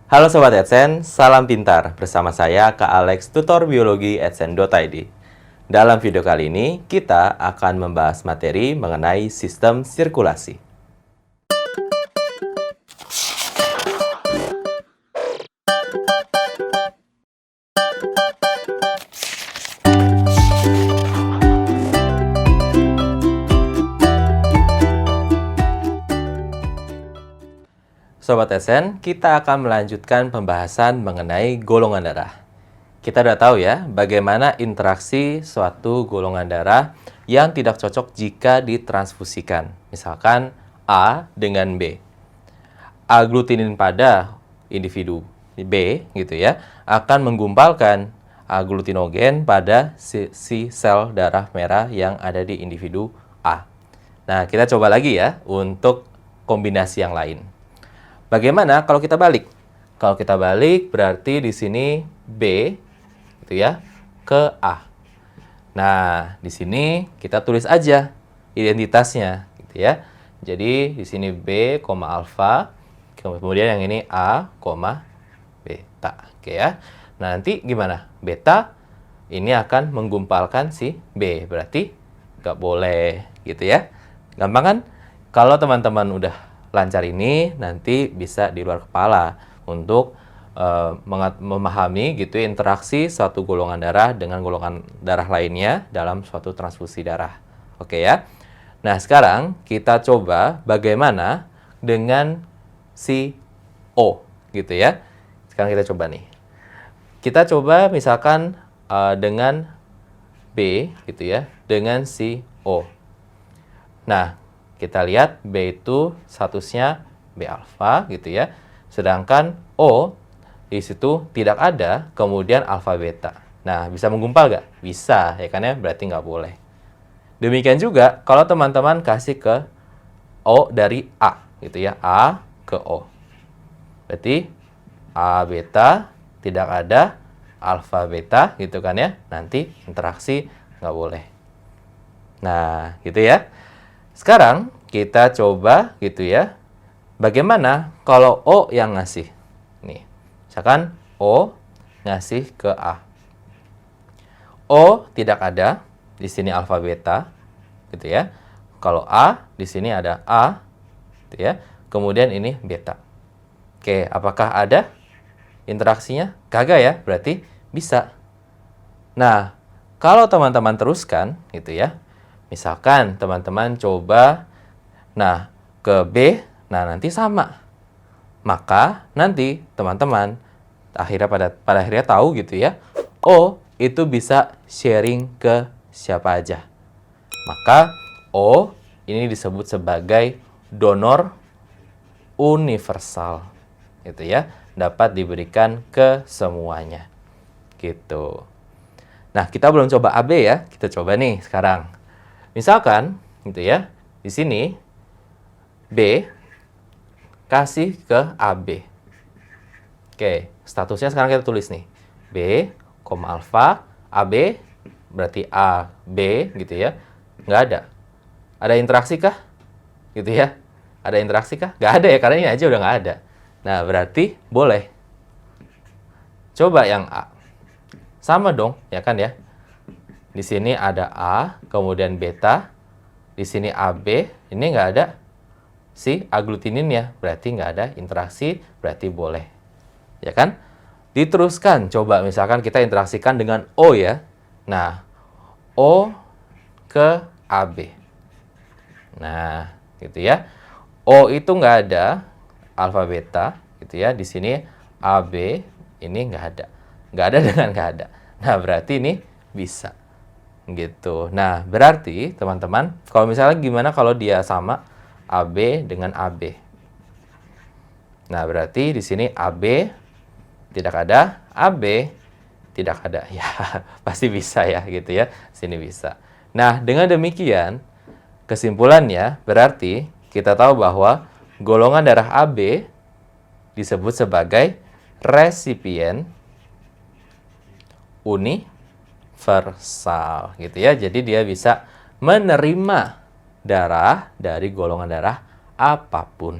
Halo Sobat Adsen, salam pintar. Bersama saya Kak Alex, tutor biologi adsen.id. Dalam video kali ini, kita akan membahas materi mengenai sistem sirkulasi. Sobat Adsen, kita akan melanjutkan pembahasan mengenai golongan darah. Kita udah tahu ya, bagaimana interaksi suatu golongan darah yang tidak cocok jika ditransfusikan. Misalkan A dengan B. Aglutinin pada individu B gitu ya, akan menggumpalkan aglutinogen pada si sel darah merah yang ada di individu A. Nah, kita coba lagi ya untuk kombinasi yang lain. Bagaimana kalau kita balik? Kalau kita balik berarti di sini B gitu ya ke A. Nah, di sini kita tulis aja identitasnya gitu ya. Jadi di sini B, alfa, kemudian yang ini A, beta. Oke ya. Nah, nanti gimana? Beta ini akan menggumpalkan si B. Berarti nggak boleh gitu ya. Gampang kan? Kalau teman-teman udah lancar ini, nanti bisa di luar kepala untuk memahami gitu interaksi suatu golongan darah dengan golongan darah lainnya dalam suatu transfusi darah. Oke ya. Nah, sekarang kita coba bagaimana dengan si O gitu ya. Sekarang kita coba nih. Kita coba misalkan dengan B gitu ya, dengan si O. Nah, kita lihat B itu statusnya B alfa gitu ya. Sedangkan O di situ tidak ada, kemudian alfa beta. Nah, bisa menggumpal nggak? Bisa, ya kan ya? Berarti nggak boleh. Demikian juga kalau teman-teman kasih ke O dari A gitu ya. A ke O. Berarti A beta tidak ada, alfa beta gitu kan ya. Nanti interaksi nggak boleh. Nah, gitu ya. Sekarang kita coba gitu ya. Bagaimana kalau O yang ngasih? Nih, misalkan O ngasih ke A. O tidak ada, di sini alfa beta gitu ya. Kalau A, di sini ada A gitu ya. Kemudian ini beta. Oke, apakah ada interaksinya? Kagak ya, berarti bisa. Nah, kalau teman-teman teruskan gitu ya. Misalkan teman-teman coba ke B, nanti sama. Maka nanti teman-teman pada akhirnya tahu gitu ya. O itu bisa sharing ke siapa aja. Maka O ini disebut sebagai donor universal. Gitu ya. Dapat diberikan ke semuanya. Gitu. Nah, kita belum coba AB ya. Kita coba nih sekarang. Misalkan gitu ya, di sini B kasih ke AB. Oke, statusnya sekarang kita tulis nih. B, alfa, AB, berarti A, B gitu ya. Nggak ada. Ada interaksi kah? Gitu ya. Ada interaksi kah? Nggak ada ya, karena ini aja udah nggak ada. Nah, berarti boleh. Coba yang A. Sama dong, ya kan ya. Di sini ada A, kemudian beta. Di sini AB, ini nggak ada si aglutininnya. Berarti nggak ada interaksi, berarti boleh. Ya kan? Diteruskan, coba misalkan kita interaksikan dengan O ya. Nah, O ke AB. Nah, gitu ya. O itu nggak ada alfa beta, gitu ya. Di sini AB, ini nggak ada. Nggak ada dengan nggak ada. Nah, berarti ini bisa. Gitu. Nah, berarti teman-teman, kalau misalnya gimana kalau dia sama AB dengan AB? Nah, berarti di sini AB tidak ada, AB tidak ada. Ya, pasti bisa ya gitu ya. Sini bisa. Nah, dengan demikian, kesimpulannya berarti kita tahu bahwa golongan darah AB disebut sebagai resipien universal gitu ya. Jadi dia bisa menerima darah dari golongan darah apapun.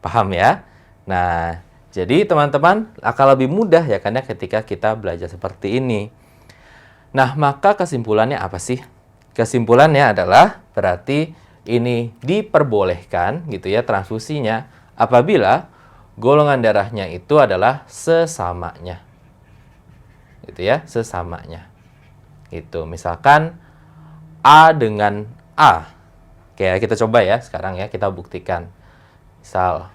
Paham ya? Nah, Jadi teman-teman akan lebih mudah ya kan ya ketika kita belajar seperti ini. Nah, maka kesimpulannya apa sih? Kesimpulannya adalah berarti ini diperbolehkan gitu ya transfusinya apabila golongan darahnya itu adalah sesamanya. Gitu ya, sesamanya. Itu misalkan A dengan A. Oke, kita coba ya sekarang ya, kita buktikan. Misal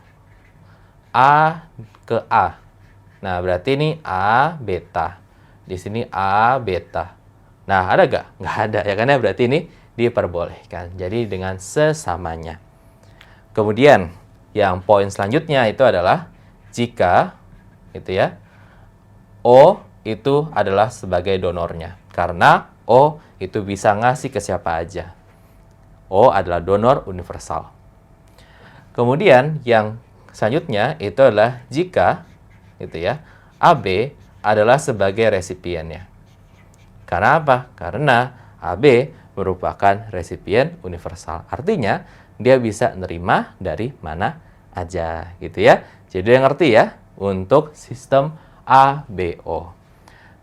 A ke A. Nah, berarti ini A beta. Di sini A beta. Nah, ada nggak? Nggak ada ya, karena berarti ini diperbolehkan. Jadi dengan sesamanya. Kemudian, yang poin selanjutnya itu adalah jika gitu ya, O itu adalah sebagai donornya. Karena O itu bisa ngasih ke siapa aja. O adalah donor universal. Kemudian yang selanjutnya itu adalah jika gitu ya, AB adalah sebagai resipiennya. Karena apa? Karena AB merupakan resipien universal. Artinya dia bisa nerima dari mana aja gitu ya. Jadi yang ngerti ya untuk sistem ABO.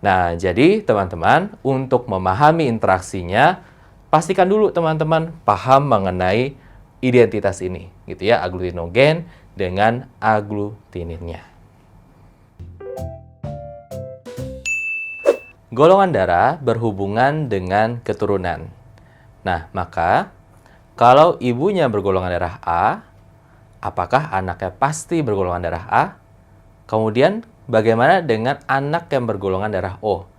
Nah, jadi teman-teman untuk memahami interaksinya, pastikan dulu teman-teman paham mengenai identitas ini gitu ya, aglutinogen dengan aglutininnya. Golongan darah berhubungan dengan keturunan. Nah, maka kalau ibunya bergolongan darah A, apakah anaknya pasti bergolongan darah A? Kemudian, bagaimana dengan anak yang bergolongan darah O?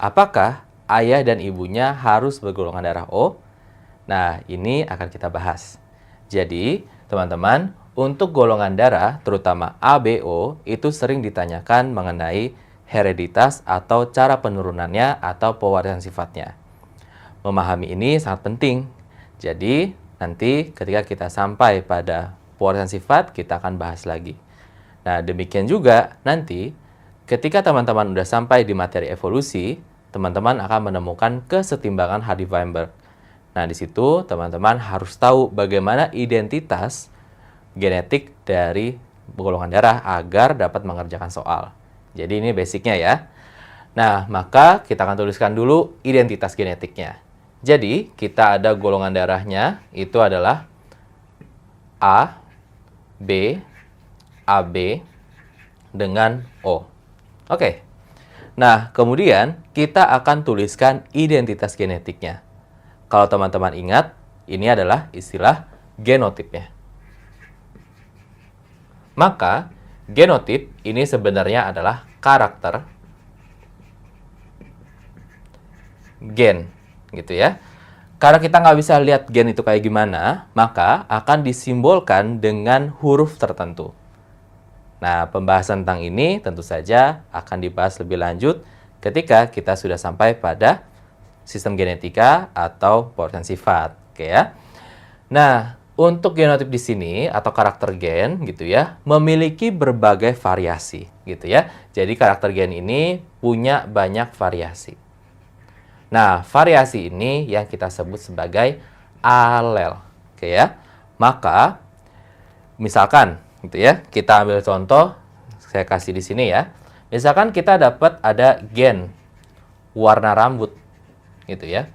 Apakah ayah dan ibunya harus bergolongan darah O? Nah, ini akan kita bahas. Jadi, teman-teman, untuk golongan darah, terutama ABO, itu sering ditanyakan mengenai hereditas atau cara penurunannya atau pewarisan sifatnya. Memahami ini sangat penting. Jadi, nanti ketika kita sampai pada pewarisan sifat, kita akan bahas lagi. Nah, demikian juga nanti ketika teman-teman udah sampai di materi evolusi, teman-teman akan menemukan kesetimbangan Hardy-Weinberg. Nah, di situ teman-teman harus tahu bagaimana identitas genetik dari golongan darah agar dapat mengerjakan soal. Jadi ini basicnya ya. Nah, maka kita akan tuliskan dulu identitas genetiknya. Jadi, kita ada golongan darahnya, itu adalah A, B, AB, dengan O. Oke. Nah, kemudian kita akan tuliskan identitas genetiknya. Kalau teman-teman ingat, ini adalah istilah genotipnya. Maka, genotip ini sebenarnya adalah karakter gen, gitu ya. Karena kita nggak bisa lihat gen itu kayak gimana, maka akan disimbolkan dengan huruf tertentu. Nah, pembahasan tentang ini tentu saja akan dibahas lebih lanjut ketika kita sudah sampai pada sistem genetika atau pewarisan sifat, oke ya. Nah, untuk genotip di sini atau karakter gen gitu ya, memiliki berbagai variasi gitu ya. Jadi karakter gen ini punya banyak variasi. Nah, variasi ini yang kita sebut sebagai alel, oke ya. Maka misalkan gitu ya, kita ambil contoh, saya kasih di sini ya. Misalkan kita dapat ada gen warna rambut gitu ya.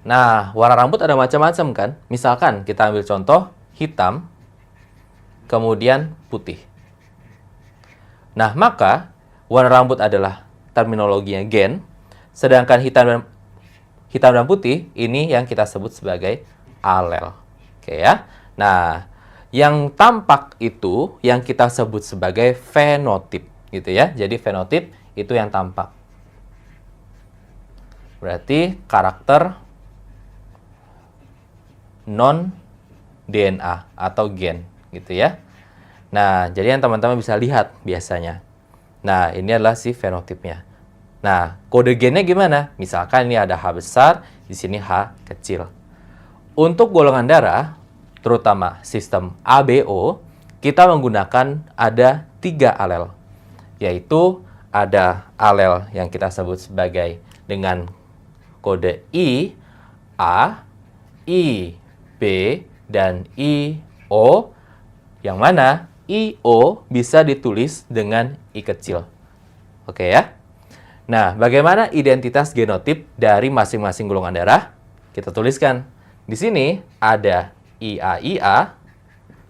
Nah, warna rambut ada macam-macam kan? Misalkan kita ambil contoh hitam, kemudian putih. Nah, maka warna rambut adalah terminologinya gen, sedangkan hitam dan putih ini yang kita sebut sebagai alel. Oke ya. Nah, yang tampak itu yang kita sebut sebagai fenotip gitu ya. Jadi fenotip itu yang tampak. Berarti karakter non-DNA atau gen gitu ya. Nah, jadi yang teman-teman bisa lihat biasanya. Nah, ini adalah si fenotipnya. Nah, kode gennya gimana? Misalkan ini ada H besar, di sini H kecil. Untuk golongan darah, terutama sistem ABO, kita menggunakan ada 3 alel. Yaitu ada alel yang kita sebut sebagai dengan kode I, A, I, B, dan I, O, yang mana IO bisa ditulis dengan I kecil. Oke ya? Nah, bagaimana identitas genotip dari masing-masing golongan darah? Kita tuliskan. Di sini ada IAIA,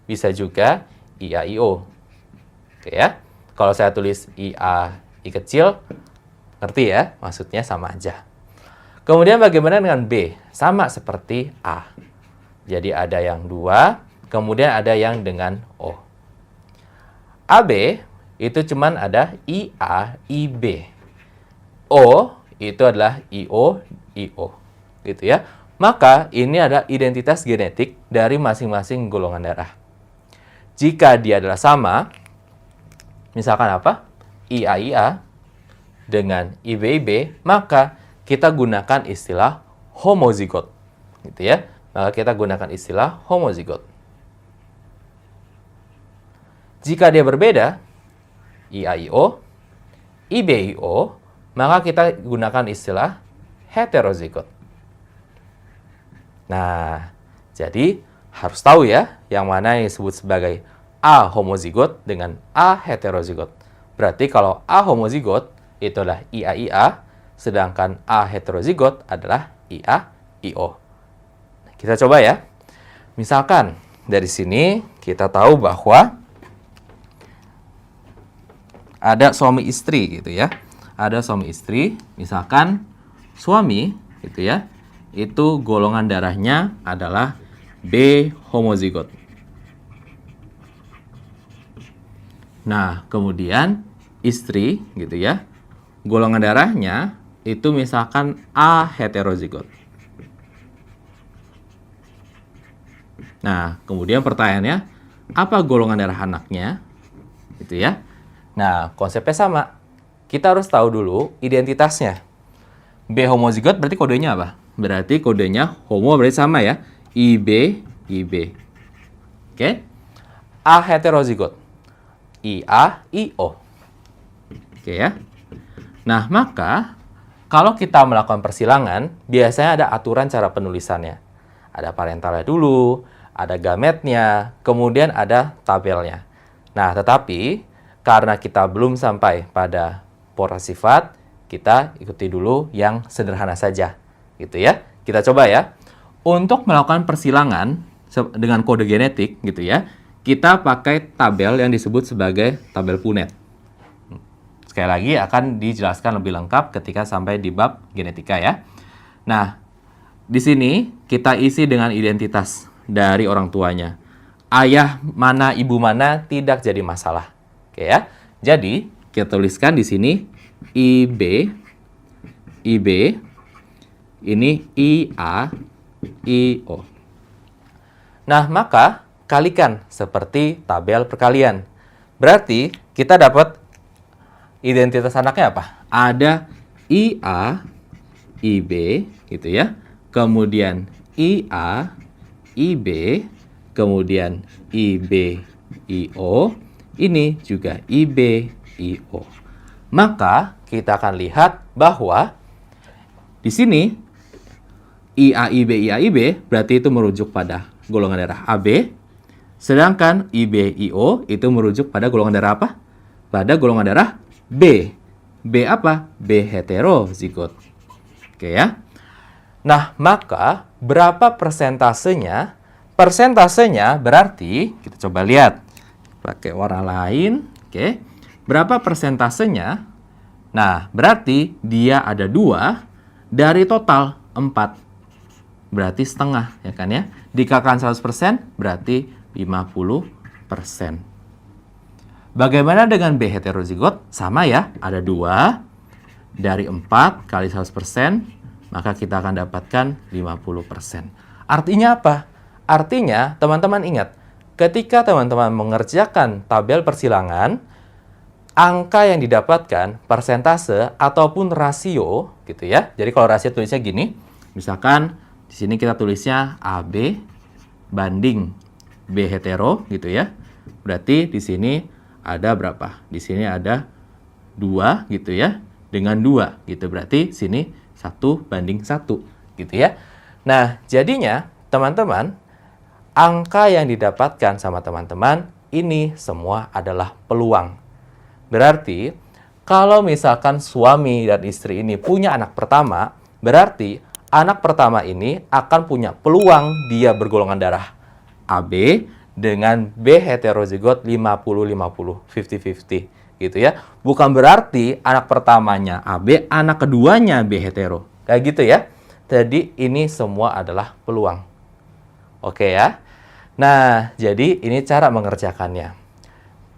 bisa juga IAIO. Oke ya? Kalau saya tulis IA I kecil, ngerti ya? Maksudnya sama aja. Kemudian bagaimana dengan B? Sama seperti A. Jadi ada yang 2, kemudian ada yang dengan O. AB itu cuman ada IA, IB. O itu adalah IO, IO. Gitu ya. Maka ini adalah identitas genetik dari masing-masing golongan darah. Jika dia adalah sama, misalkan apa? IAIA dengan IBIB, maka kita gunakan istilah homozigot. Gitu ya. Maka kita gunakan istilah homozigot. Jika dia berbeda, IAIO, IBIO, maka kita gunakan istilah heterozigot. Nah, jadi harus tahu ya, yang mana yang disebut sebagai A homozigot dengan A heterozigot. Berarti kalau A homozigot itu adalah IAIA, sedangkan A heterozigot adalah IAIO. Kita coba ya. Misalkan dari sini kita tahu bahwa ada suami istri gitu ya. Ada suami istri, misalkan suami gitu ya, itu golongan darahnya adalah B homozigot. Nah, kemudian istri gitu ya, golongan darahnya itu misalkan A heterozigot. Nah, kemudian pertanyaannya, apa golongan darah anaknya? Gitu ya. Nah, konsepnya sama. Kita harus tahu dulu identitasnya. B homozigot berarti kodenya apa? Berarti kodenya homo berarti sama ya. IB, IB. Oke. A heterozigot. IA, IO. Oke ya. Nah, maka kalau kita melakukan persilangan, biasanya ada aturan cara penulisannya. Ada parentalnya dulu, ada gametnya, kemudian ada tabelnya. Nah, tetapi karena kita belum sampai pada pola sifat, kita ikuti dulu yang sederhana saja. Gitu ya. Kita coba ya. Untuk melakukan persilangan dengan kode genetik gitu ya, kita pakai tabel yang disebut sebagai tabel Punnett. Sekali lagi akan dijelaskan lebih lengkap ketika sampai di bab genetika ya. Nah, di sini kita isi dengan identitas dari orang tuanya. Ayah mana, ibu mana tidak jadi masalah. Oke ya. Jadi, kita tuliskan di sini IB, IB, ini IA, IO. Nah, maka kalikan seperti tabel perkalian. Berarti kita dapat identitas anaknya apa? Ada IA, IB, gitu ya. Kemudian IA, IB, kemudian IB, IO. Ini juga IB, IO. Maka kita akan lihat bahwa di sini IAIB, IAIB berarti itu merujuk pada golongan darah AB. Sedangkan IB, IO itu merujuk pada golongan darah apa? Pada golongan darah B. B apa? B heterozigot. Oke ya. Nah, maka berapa persentasenya? Persentasenya berarti, kita coba lihat. Pakai warna lain. Oke. Berapa persentasenya? Nah, berarti dia ada 2 dari total 4. Berarti setengah, ya kan ya? Dikalikan 100% berarti 50%. Bagaimana dengan B heterozigot? Sama ya, ada 2 dari 4 kali 100%, maka kita akan dapatkan 50%. Artinya apa? Artinya, teman-teman ingat, ketika teman-teman mengerjakan tabel persilangan, angka yang didapatkan, persentase ataupun rasio, gitu ya. Jadi kalau rasio tulisnya gini, misalkan di sini kita tulisnya AB banding B hetero, gitu ya. Berarti di sini ada berapa? Di sini ada 2, gitu ya. Dengan 2, gitu. Berarti sini 1 banding 1, gitu ya. Nah, jadinya teman-teman, angka yang didapatkan sama teman-teman ini semua adalah peluang. Berarti, kalau misalkan suami dan istri ini punya anak pertama, berarti anak pertama ini akan punya peluang dia bergolongan darah AB dengan B heterozigot 50-50, 50-50 gitu ya. Bukan berarti anak pertamanya AB, anak keduanya B hetero. Kayak gitu ya. Jadi ini semua adalah peluang. Oke ya. Nah, jadi ini cara mengerjakannya.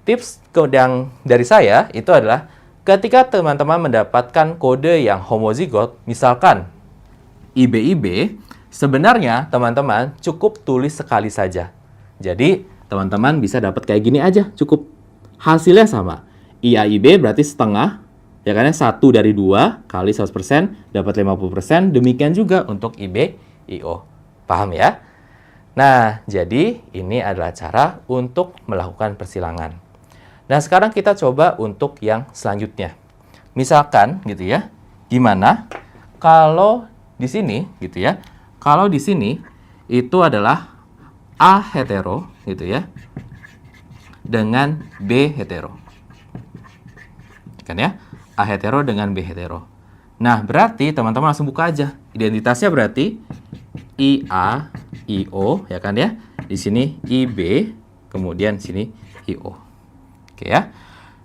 Tips yang dari saya itu adalah ketika teman-teman mendapatkan kode yang homozigot, misalkan IB-IB, sebenarnya teman-teman cukup tulis sekali saja. Jadi, teman-teman bisa dapat kayak gini aja, cukup. Hasilnya sama. IA-IB berarti setengah, ya kan ya, 1 dari 2 kali 100% dapat 50%, demikian juga untuk IB-IO. Paham ya? Nah, jadi ini adalah cara untuk melakukan persilangan. Nah, sekarang kita coba untuk yang selanjutnya. Misalkan gitu ya, gimana kalau di sini gitu ya. Kalau di sini itu adalah A hetero gitu ya dengan B hetero. Kan ya? A hetero dengan B hetero. Nah, berarti teman-teman langsung buka aja. Identitasnya berarti IA, IO ya kan ya. Di sini IB, kemudian sini IO. Oke ya.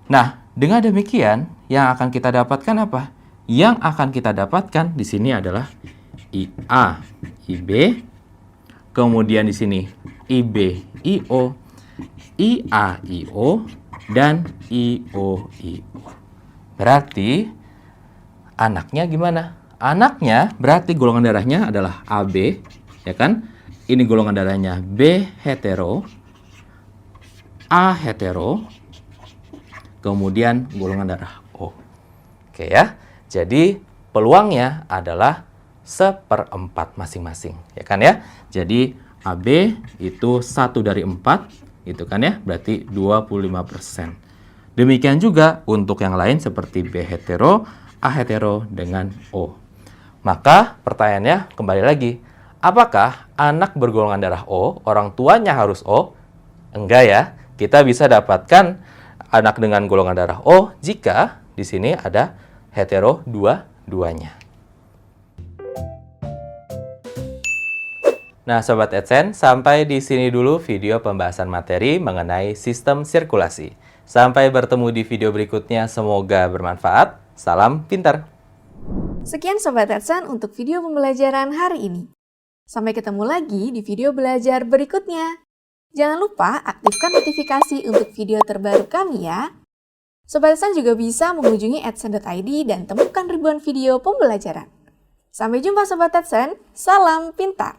Nah, dengan demikian yang akan kita dapatkan apa? Yang akan kita dapatkan di sini adalah IA, IB, kemudian di sini IB, IO, IA, IO, dan IO, IO. Berarti anaknya gimana? Anaknya berarti golongan darahnya adalah AB, ya kan? Ini golongan darahnya B hetero, A hetero, kemudian golongan darah O. Oke ya. Jadi peluangnya adalah 1/4 masing-masing, ya kan ya? Jadi AB itu 1 dari 4, gitu kan ya? Berarti 25%. Demikian juga untuk yang lain seperti B hetero, A hetero dengan O. Maka pertanyaannya kembali lagi, apakah anak bergolongan darah O, orang tuanya harus O? Enggak ya. Kita bisa dapatkan anak dengan golongan darah O jika di sini ada hetero dua-duanya. Nah, Sobat Adsense, sampai di sini dulu video pembahasan materi mengenai sistem sirkulasi. Sampai bertemu di video berikutnya, semoga bermanfaat. Salam pintar! Sekian Sobat Adsense untuk video pembelajaran hari ini. Sampai ketemu lagi di video belajar berikutnya. Jangan lupa aktifkan notifikasi untuk video terbaru kami ya. Sobat Adsense juga bisa mengunjungi adsense.id dan temukan ribuan video pembelajaran. Sampai jumpa Sobat Adsense, salam pintar!